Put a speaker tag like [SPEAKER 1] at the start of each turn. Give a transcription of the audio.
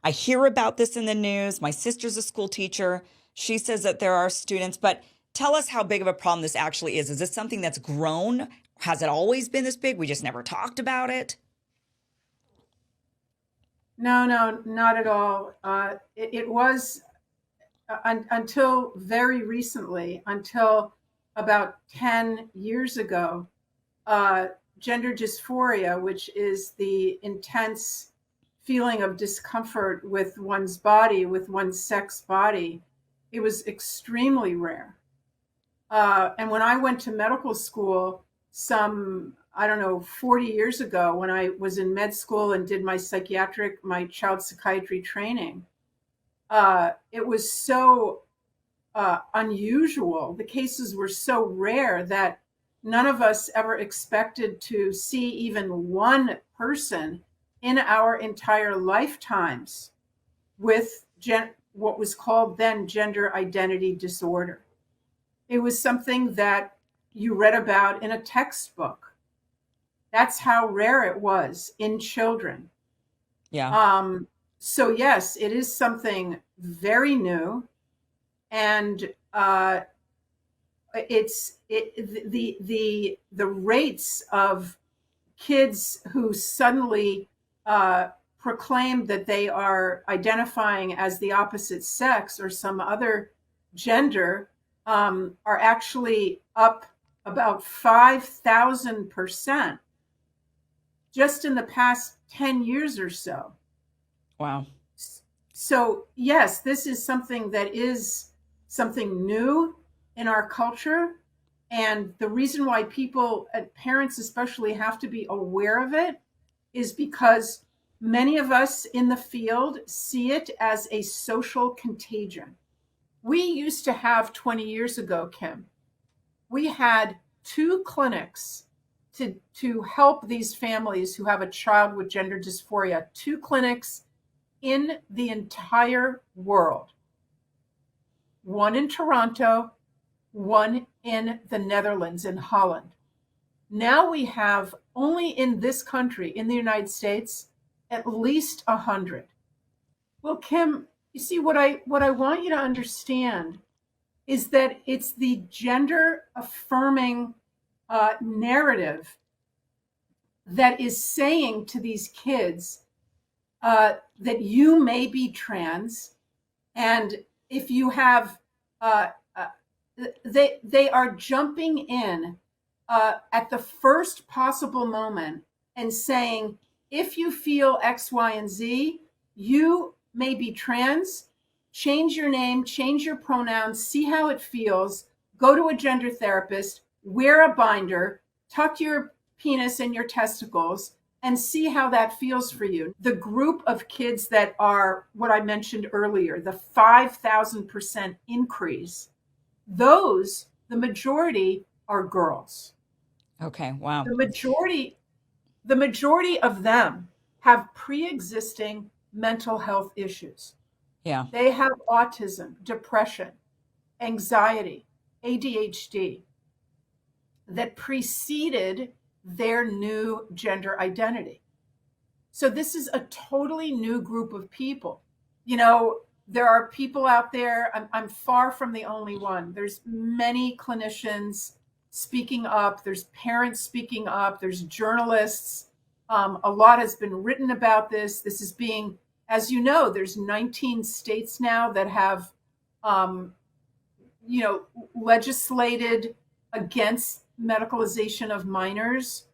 [SPEAKER 1] I hear about this in the news. My sister's a school teacher. She says that there are students, but tell us how big of a problem this actually is. Is this something that's grown? Has it always been this big? We just never talked about it?
[SPEAKER 2] No, not at all. It was until very recently, until about 10 years ago, gender dysphoria, which is the intense feeling of discomfort with one's body, with one's sex body, it was extremely rare. And when I went to medical school some, I don't know, 40 years ago, when I was in med school and did my child psychiatry training, it was so unusual. The cases were so rare that none of us ever expected to see even one person in our entire lifetimes with what was called then gender identity disorder. It was something that you read about in a textbook. That's how rare it was in children.
[SPEAKER 1] Yeah.
[SPEAKER 2] So yes, it is something very new, and the rates of kids who suddenly proclaim that they are identifying as the opposite sex or some other gender are actually up about 5,000% just in the past 10 years or so.
[SPEAKER 1] Wow.
[SPEAKER 2] So yes, this is something that is something new in our culture. And the reason why people, parents especially, have to be aware of it is because many of us in the field see it as a social contagion. We used to have 20 years ago, Kim, we had 2 clinics to help these families who have a child with gender dysphoria, 2 clinics in the entire world. One in Toronto, one in the Netherlands, in Holland. Now we have only in this country, in the United States, at least 100. Well, Kim, you see, what I want you to understand is that it's the gender affirming narrative that is saying to these kids that you may be trans, and if you have, they are jumping in at the first possible moment and saying, if you feel X, Y, and Z, you may be trans. Change your name, change your pronouns, see how it feels, go to a gender therapist, wear a binder, tuck your penis in your testicles, and see how that feels for you. The group of kids that are what I mentioned earlier, the 5,000% increase, those, the majority are girls.
[SPEAKER 1] Okay. Wow.
[SPEAKER 2] The majority of them have pre-existing mental health issues.
[SPEAKER 1] Yeah.
[SPEAKER 2] They have autism, depression, anxiety, ADHD that preceded their new gender identity. So this is a totally new group of people. You know, there are people out there, I'm far from the only one. There's many clinicians speaking up, there's parents speaking up, there's journalists. A lot has been written about this. This is being, as you know, there's 19 states now that have, legislated against medicalization of minors.